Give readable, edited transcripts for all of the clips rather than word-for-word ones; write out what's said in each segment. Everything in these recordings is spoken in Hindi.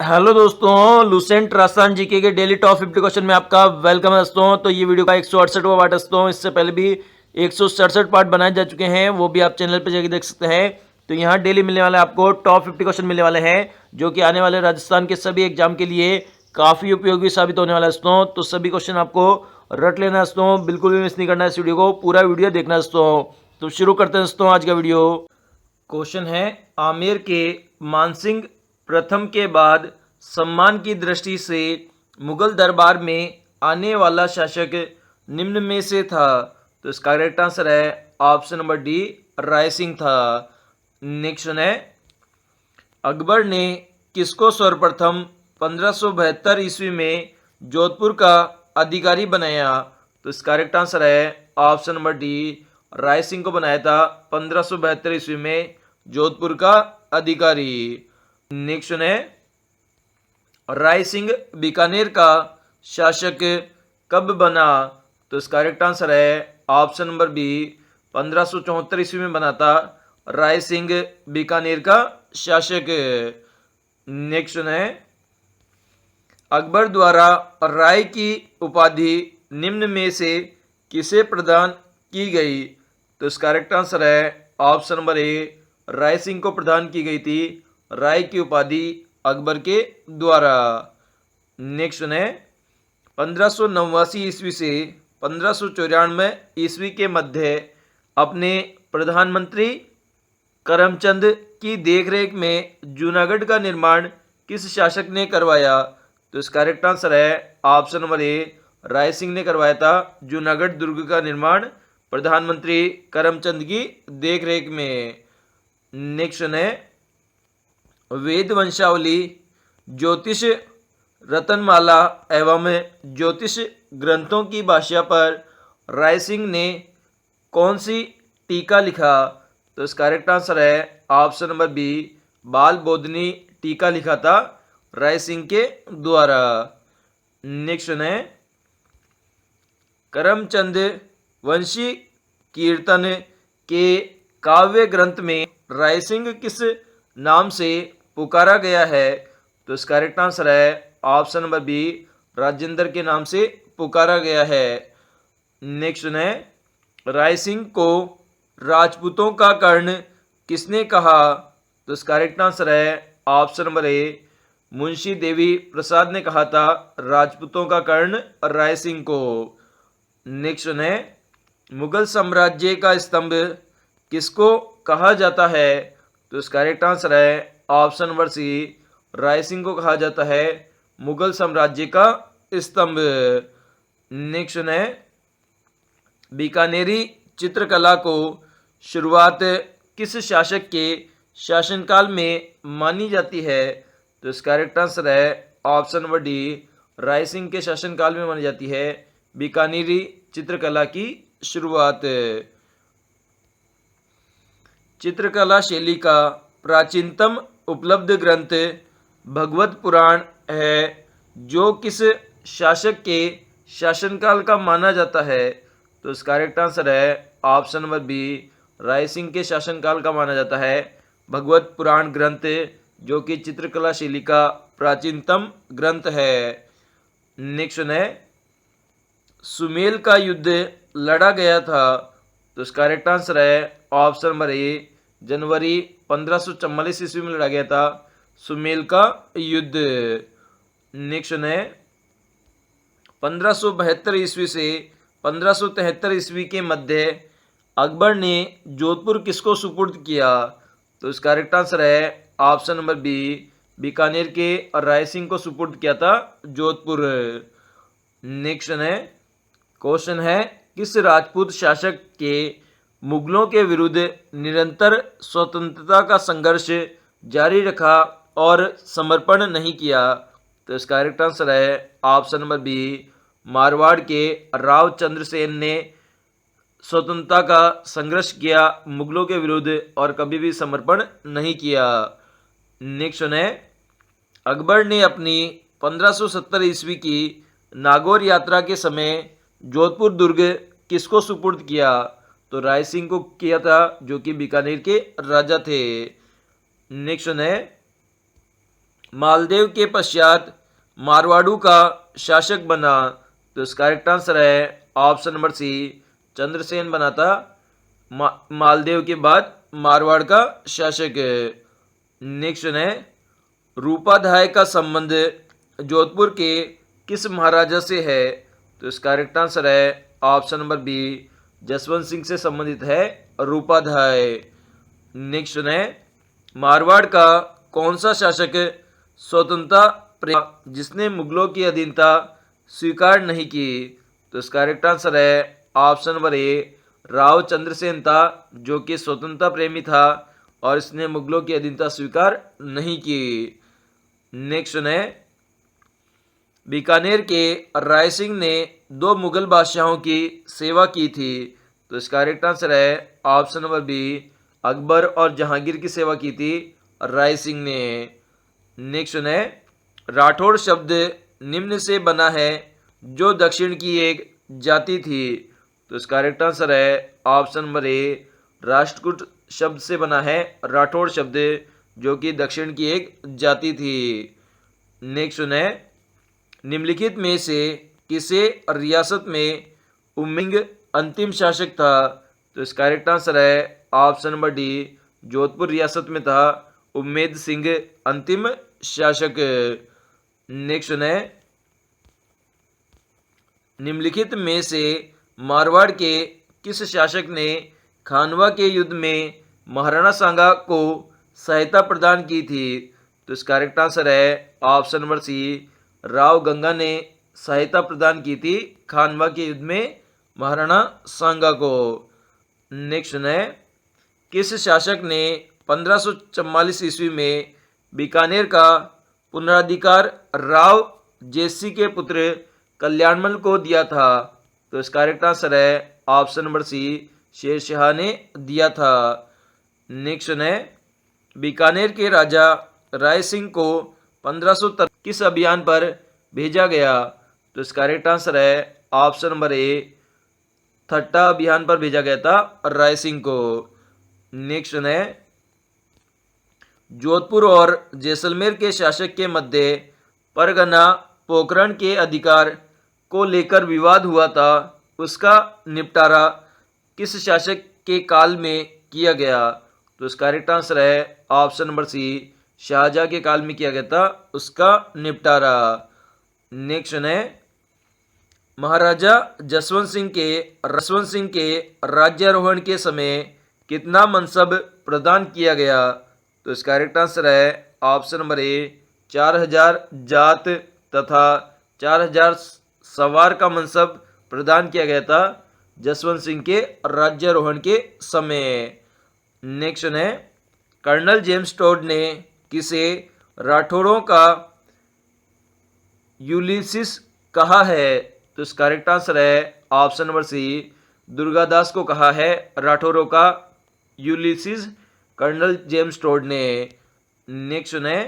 हेलो दोस्तों, लुसेंट राजस्थान जीके के डेली टॉप 50 क्वेश्चन में आपका वेलकम है दोस्तों। तो ये वीडियो का 168वां पार्ट है दोस्तों। इससे पहले भी 167 पार्ट बनाए जा चुके हैं, वो भी आप चैनल पे जाके देख सकते हैं। तो यहाँ डेली मिलने वाले आपको टॉप 50 क्वेश्चन मिलने वाले हैं, जो कि आने वाले राजस्थान के सभी एग्जाम के लिए काफ़ी उपयोगी साबित होने वाला है दोस्तों। तो सभी क्वेश्चन आपको रट लेना है दोस्तों, बिल्कुल भी मिस नहीं करना है इस वीडियो को, पूरा वीडियो देखना है दोस्तों। तो शुरू करते हैं दोस्तों आज का वीडियो। क्वेश्चन है, आमेर के मानसिंह प्रथम के बाद सम्मान की दृष्टि से मुगल दरबार में आने वाला शासक निम्न में से था। तो इसका करेक्ट आंसर है option number D, Rai Singh था। नेक्स्ट है, अकबर ने किसको सर्वप्रथम 1572 ईस्वी में जोधपुर का अधिकारी बनाया। तो इसका करेक्ट आंसर है option number D, Rai Singh को बनाया था 1572 ईस्वी में जोधपुर का अधिकारी। नेक्स्ट है, राय सिंह बीकानेर का शासक कब बना। तो इसका करेक्ट आंसर है ऑप्शन नंबर बी, 1574 ईस्वी में बना था राय सिंह बीकानेर का शासक। नेक्स्ट है, अकबर द्वारा राय की उपाधि निम्न में से किसे प्रदान की गई। तो इसका करेक्ट आंसर है ऑप्शन नंबर ए, राय सिंह को प्रदान की गई थी राय की उपाधि अकबर के द्वारा। नेक्स्ट है, 1589 ईस्वी से 1594 ईस्वी के मध्य अपने प्रधानमंत्री करमचंद की देखरेख में जूनागढ़ का निर्माण किस शासक ने करवाया। तो इसका करेक्ट आंसर है ऑप्शन नंबर ए, राय सिंह ने करवाया था जूनागढ़ दुर्ग का निर्माण प्रधानमंत्री करमचंद की देखरेख में। नेक्स्ट है, वेद वंशावली, ज्योतिष रतनमाला एवं ज्योतिष ग्रंथों की भाषा पर राय सिंह ने कौन सी टीका लिखा। तो इसका करेक्ट आंसर है ऑप्शन नंबर बी, बाल बोधनी टीका लिखा था राय सिंह के द्वारा। नेक्स्ट है, करमचंद वंशी कीर्तन के काव्य ग्रंथ में राय सिंह किस नाम से पुकारा गया है। तो इसका करेक्ट आंसर है ऑप्शन नंबर बी, राजेंद्र के नाम से पुकारा गया है। नेक्स्ट है, राय सिंह को राजपूतों का कर्ण किसने कहा। तो इसका करेक्ट आंसर है ऑप्शन नंबर ए, मुंशी देवी प्रसाद ने कहा था राजपूतों का कर्ण राय सिंह को। नेक्स्ट है, मुगल साम्राज्य का स्तंभ किसको कहा जाता है। तो इसका करेक्ट आंसर है ऑप्शन नंबर सी, राय सिंह को कहा जाता है मुगल साम्राज्य का स्तंभ। नेक्स्ट है, बीकानेरी चित्रकला को शुरुआत किस शासक के शासनकाल में मानी जाती है। तो इसका करेक्ट आंसर है option number D, Rai Singh के शासनकाल में मानी जाती है बीकानेरी चित्रकला की शुरुआत। चित्रकला शैली का प्राचीनतम उपलब्ध ग्रंथ भगवत पुराण है, जो किस शासक के शासनकाल का माना जाता है। तो इसका करेक्ट आंसर है option number B, Rai Singh के शासनकाल का माना जाता है भगवत पुराण ग्रंथ, जो कि चित्रकला शैली का प्राचीनतम ग्रंथ है। नेक्स्ट है, सुमेल का युद्ध लड़ा गया था। तो इसका करेक्ट आंसर है ऑप्शन नंबर ए, जनवरी 1544 ईस्वी में लड़ा गया था सुमेल का युद्ध। नेक्स्ट है, 1572 ईस्वी से 1573 ईस्वी के मध्य अकबर ने जोधपुर किसको सुपुर्द किया। तो इसका करेक्ट आंसर है ऑप्शन नंबर बी, बीकानेर के राय सिंह को सुपुर्द किया था जोधपुर। नेक्स्ट है, क्वेश्चन है, किस राजपूत शासक के मुगलों के विरुद्ध निरंतर स्वतंत्रता का संघर्ष जारी रखा और समर्पण नहीं किया। तो इसका करेक्ट आंसर है ऑप्शन नंबर बी, मारवाड़ के राव चंद्रसेन ने स्वतंत्रता का संघर्ष किया मुगलों के विरुद्ध और कभी भी समर्पण नहीं किया। नेक्स्ट है, अकबर ने अपनी 1570 ईस्वी की नागौर यात्रा के समय जोधपुर दुर्ग किसको सुपुर्द किया। तो राय सिंह को किया था, जो कि बीकानेर के राजा थे। नेक्स्ट है, मालदेव के पश्चात मारवाड़ू का शासक बना? तो इसका करेक्ट आंसर है ऑप्शन नंबर सी, चंद्रसेन बना था मालदेव के बाद मारवाड़ का शासक। नेक्स्ट है, रूपाधाय का संबंध जोधपुर के किस महाराजा से है? तो इसका करेक्ट आंसर है option number B, Jaswant Singh से संबंधित है रूपाधाय। नेक्स्ट है, मारवाड़ का कौन सा शासक स्वतंत्रता प्रेमी जिसने मुगलों की अधीनता स्वीकार नहीं की? तो इसका करेक्ट आंसर है ऑप्शन नंबर ए, राव चंद्रसेन था, जो कि स्वतंत्रता प्रेमी था और इसने मुगलों की अधीनता स्वीकार नहीं की। नेक्स्ट है, बीकानेर के राय सिंह ने 2 मुगल बादशाहों की सेवा की थी। तो इसका करेक्ट आंसर है ऑप्शन नंबर बी, अकबर और जहांगीर की सेवा की थी राय सिंह ने। नेक्स्ट है, राठौड़ शब्द निम्न से बना है जो दक्षिण की एक जाति थी। तो इसका करेक्ट आंसर है ऑप्शन नंबर ए, राष्ट्रकूट शब्द से बना है राठौड़ शब्द, जो कि दक्षिण की एक जाति थी। नेक्स्ट है, निम्नलिखित में से किसे रियासत में उम्मिंग अंतिम शासक था? तो इसका करेक्ट आंसर है ऑप्शन नंबर डी, जोधपुर रियासत में था उम्मेद सिंह अंतिम शासक। नेक्स्ट है, निम्नलिखित में से मारवाड़ के किस शासक ने खानवा के युद्ध में महाराणा सांगा को सहायता प्रदान की थी? तो इसका करेक्ट आंसर है option number C, Rao Ganga ने सहायता प्रदान की थी खानवा के युद्ध में महाराणा सांगा को। नेक्स्ट है, किस शासक ने 1544 ईस्वी में बीकानेर का पुनराधिकार राव जयसिंह के पुत्र कल्याणमल को दिया था? तो इसका करेक्ट आंसर है ऑप्शन नंबर सी, शेरशाह ने दिया था। नेक्स्ट है, बीकानेर के राजा राय सिंह को 1513 किस अभियान पर भेजा गया? तो इसका करेक्ट आंसर है ऑप्शन नंबर ए, थट्टा अभियान पर भेजा गया था राय सिंह को। नेक्स्ट है, जोधपुर और जैसलमेर के शासक के मध्य परगना पोखरण के अधिकार को लेकर विवाद हुआ था, उसका निपटारा किस शासक के काल में किया गया? तो इसका करेक्ट आंसर है ऑप्शन नंबर सी, शाहजहां के काल में किया गया था उसका निपटारा। नेक्स्ट है, महाराजा जसवंत सिंह के राज्यारोहण के समय कितना मनसब प्रदान किया गया? तो इसका करेक्ट आंसर है ऑप्शन नंबर ए, 4000 जात तथा 4000 सवार का मनसब प्रदान किया गया था जसवंत सिंह के राज्यारोहण के समय। नेक्स्ट है, कर्नल जेम्स टोड ने किसे राठौड़ों का यूलिसिस कहा है? तो इसका करेक्ट आंसर है ऑप्शन नंबर सी, दुर्गादास को कहा है राठौरों का यूलिसिस कर्नल जेम्स टोड ने। नेक्स्ट है,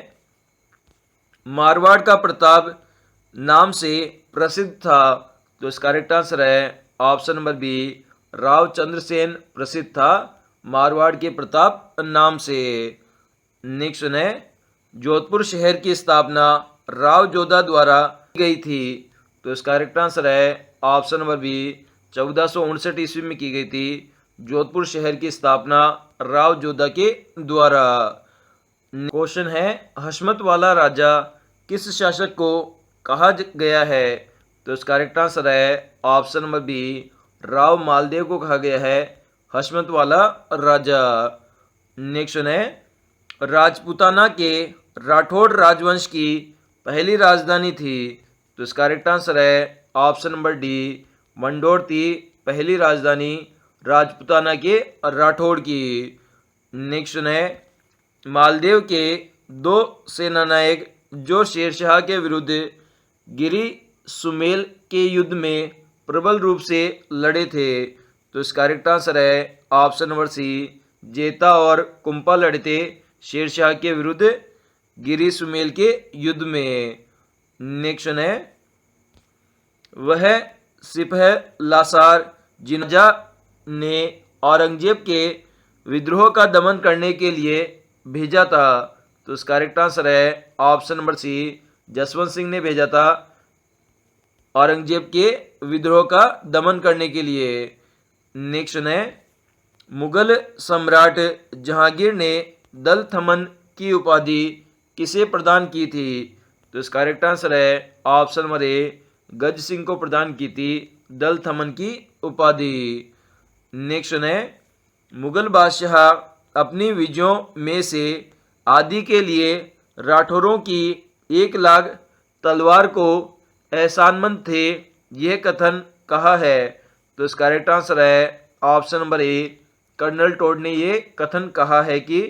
मारवाड़ का प्रताप नाम से प्रसिद्ध था। तो इसका करेक्ट आंसर है option number B, Rao Chandrasen प्रसिद्ध था मारवाड़ के प्रताप नाम से। नेक्स्ट है, जोधपुर शहर की स्थापना राव जोधा द्वारा की गई थी। तो इसका करेक्ट आंसर है ऑप्शन नंबर बी, 1459 ईस्वी में की गई थी जोधपुर शहर की स्थापना राव जोधा के द्वारा। क्वेश्चन है, हशमत वाला राजा किस शासक को कहा गया है? तो इसका करेक्ट आंसर है option number B, Rao Maldev को कहा गया है हशमत वाला राजा। नेक्स्ट है, राजपूताना के राठौड़ राजवंश की पहली राजधानी थी। तो इसका करेक्ट आंसर है ऑप्शन नंबर डी, मंडोर थी पहली राजधानी राजपूताना के राठौड़ की। नेक्स्ट है, मालदेव के 2 सेनानायक जो शेरशाह के विरुद्ध गिरी सुमेल के युद्ध में प्रबल रूप से लड़े थे। तो इसका करेक्ट आंसर है ऑप्शन नंबर सी, जेता और कुंपा लड़े थे शेरशाह के विरुद्ध गिरी सुमेल के युद्ध में। नेक्स्ट है, वह सिपह लासार जिनजा ने औरंगजेब के विद्रोह का दमन करने के लिए भेजा था। तो इसका करेक्ट आंसर है option number C, Jaswant Singh ने भेजा था औरंगजेब के विद्रोह का दमन करने के लिए। नेक्स्ट है, मुगल सम्राट जहांगीर ने दल थमन की उपाधि किसे प्रदान की थी? तो इसका करेक्ट आंसर है ऑप्शन नंबर ए, गज सिंह को प्रदान की थी दल थमन की उपाधि। नेक्स्ट है, मुगल बादशाह अपनी विजयों में से आदि के लिए राठौरों की 1 लाख तलवार को एहसानमंद थे, यह कथन कहा है? तो इसका करेक्ट आंसर है option number A, colonel Tod ने यह कथन कहा है कि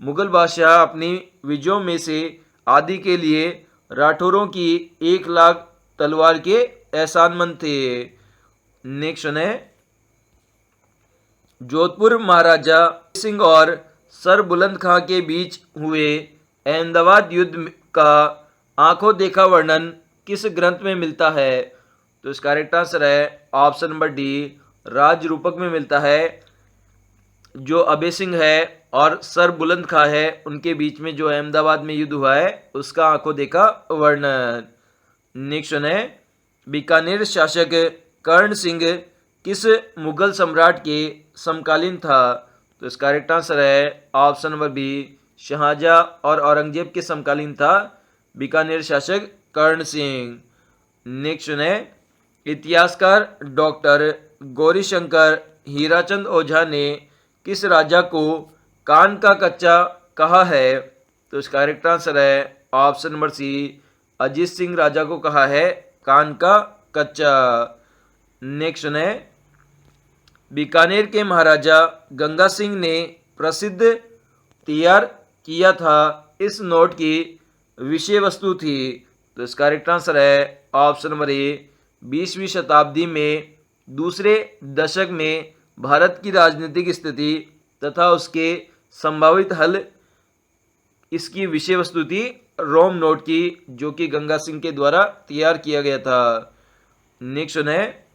मुगल बादशाह अपनी विजयों में से आदि के लिए राठौरों की 1 लाख तलवार के एहसानमंद थे। नेक्स्ट है, जोधपुर महाराजा सिंह और सर बुलंद खां के बीच हुए अहमदाबाद युद्ध का आंखों देखा वर्णन किस ग्रंथ में मिलता है? तो इसका करेक्ट आंसर है ऑप्शन नंबर डी, राज रूपक में मिलता है। जो अभय सिंह है और सर बुलंद खां है उनके बीच में जो अहमदाबाद में युद्ध हुआ है उसका आंखों देखा वर्णन। नेक्स्ट है, बीकानेर शासक कर्ण सिंह किस मुगल सम्राट के समकालीन था? तो इसका करेक्ट आंसर है ऑप्शन नंबर बी, शाहजहां और औरंगजेब के समकालीन था बीकानेर शासक कर्ण सिंह। नेक्स्ट है, इतिहासकार डॉक्टर गौरीशंकर हीराचंद ओझा ने किस राजा को कान का कच्चा कहा है? तो इसका करेक्ट आंसर है option number C, Ajit Singh Raja को कहा है कान का कच्चा। नेक्स्ट है, बीकानेर के महाराजा गंगा सिंह ने प्रसिद्ध तैयार किया था इस नोट की विषय वस्तु थी? तो इसका करेक्ट आंसर है ऑप्शन नंबर ए, 20वीं शताब्दी में दूसरे दशक में भारत की राजनीतिक स्थिति तथा उसके संभावित हल, इसकी विषय वस्तु थी रोम नोट की, जो कि गंगा सिंह के द्वारा तैयार किया गया था। नेक्स्ट है,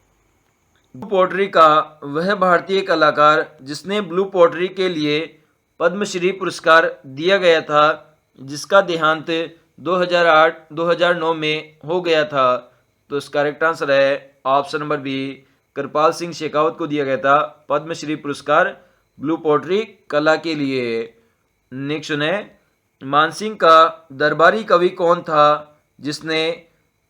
ब्लू पोट्री का वह भारतीय कलाकार जिसने ब्लू पोट्री के लिए पद्मश्री पुरस्कार दिया गया था, जिसका देहांत 2008-2009 में हो गया था? तो इसका करेक्ट आंसर है ऑप्शन नंबर बी, कृपाल सिंह शेखावत को दिया गया था पद्मश्री पुरस्कार ब्लू पोट्री कला के लिए। नेक्स्ट है, मानसिंह का दरबारी कवि कौन था जिसने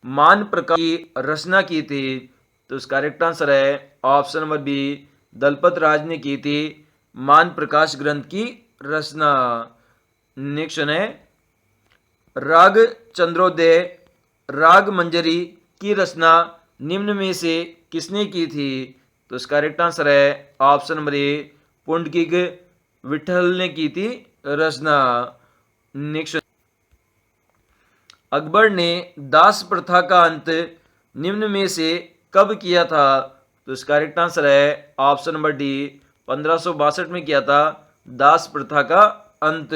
मान प्रकाश की रचना की थी? तो इसका करेक्ट आंसर है ऑप्शन नंबर बी, दलपत राज ने की थी मान प्रकाश ग्रंथ की रचना। नेक्स्ट है, राग चंद्रोदय राग मंजरी की रचना निम्न में से किसने की थी? तो इसका करेक्ट आंसर है ऑप्शन नंबर ए, पुंडरीक विठल ने की थी रचना। नेक्स्ट, अकबर ने दास प्रथा का अंत निम्न में से कब किया था? तो इसका करेक्ट आंसर है ऑप्शन नंबर डी, 1562 में किया था दास प्रथा का अंत।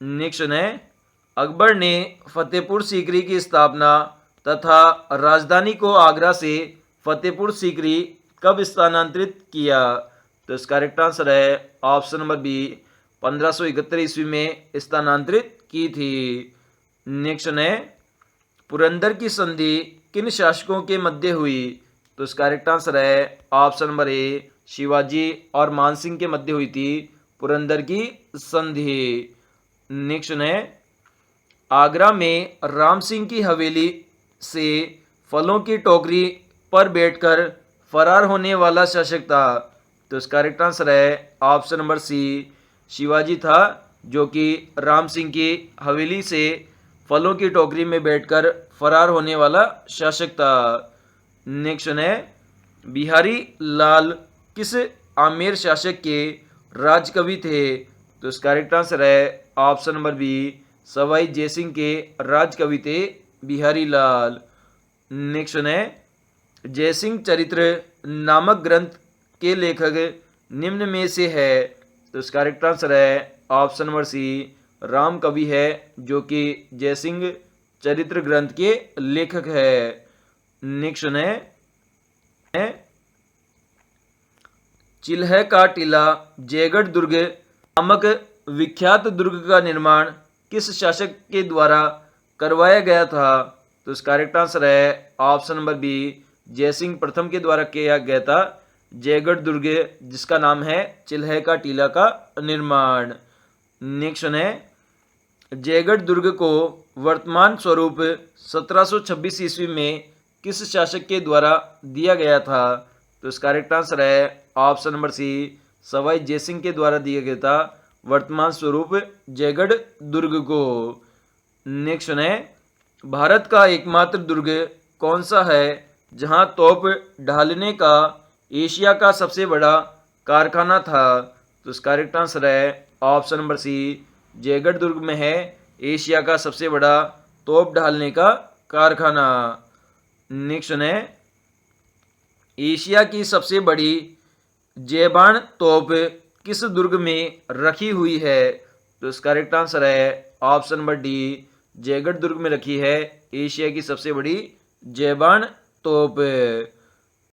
नेक्स्ट है, अकबर ने फतेहपुर सीकरी की स्थापना तथा राजधानी को आगरा से फतेहपुर सीकरी कब स्थानांतरित किया? तो इसका करेक्ट आंसर है ऑप्शन नंबर बी, 1571 ईस्वी में स्थानांतरित की थी। नेक्स्ट है, पुरंदर की संधि किन शासकों के मध्य हुई? तो इसका करेक्ट आंसर है ऑप्शन नंबर ए, शिवाजी और मानसिंह के मध्य हुई थी पुरंदर की संधि। नेक्स्ट है, आगरा में राम सिंह की हवेली से फलों की टोकरी पर बैठकर फरार होने वाला शासक था? तो इसका करेक्ट आंसर है ऑप्शन नंबर सी, शिवाजी था, जो कि राम सिंह की हवेली से फलों की टोकरी में बैठकर फरार होने वाला शासक था। नेक्स्ट है, बिहारी लाल किस आमेर शासक के राजकवि थे? तो इसका करेक्ट आंसर है option number B, Sawai Jai Singh के राजकवि थे बिहारी लाल। नेक्स्ट है, जयसिंह चरित्र नामक ग्रंथ के लेखक निम्न में से है? तो इसका करेक्ट आंसर है ऑप्शन नंबर सी, राम कवि है, जो कि जयसिंह चरित्र ग्रंथ के लेखक है। नेक्स्ट है, चिल्ह का टीला जयगढ़ दुर्ग नामक विख्यात दुर्ग का निर्माण किस शासक के द्वारा करवाया गया था? तो इसका करेक्ट आंसर है ऑप्शन नंबर बी, जयसिंह प्रथम के द्वारा किया गया था जयगढ़ दुर्ग, जिसका नाम है चिल्हे का टीला का निर्माण। नेक्स्ट है, जयगढ़ दुर्ग को वर्तमान स्वरूप 1726 ईस्वी में किस शासक के द्वारा दिया गया था? तो इसका करेक्ट आंसर है option number C, Sawai Jai Singh के द्वारा दिया गया था वर्तमान स्वरूप जयगढ़ दुर्ग को। नेक्स्ट है, भारत का एकमात्र दुर्ग कौन सा है जहां तोप ढालने का एशिया का सबसे बड़ा कारखाना था? तो इसका करेक्ट आंसर है ऑप्शन नंबर सी, जयगढ़ दुर्ग में है एशिया का सबसे बड़ा तोप ढालने का कारखाना। नेक्स्ट है, एशिया की सबसे बड़ी जयबान तोप किस दुर्ग में रखी हुई है? तो इसका करेक्ट आंसर है ऑप्शन नंबर डी, जयगढ़ दुर्ग में रखी है एशिया की सबसे बड़ी जयबान तोप।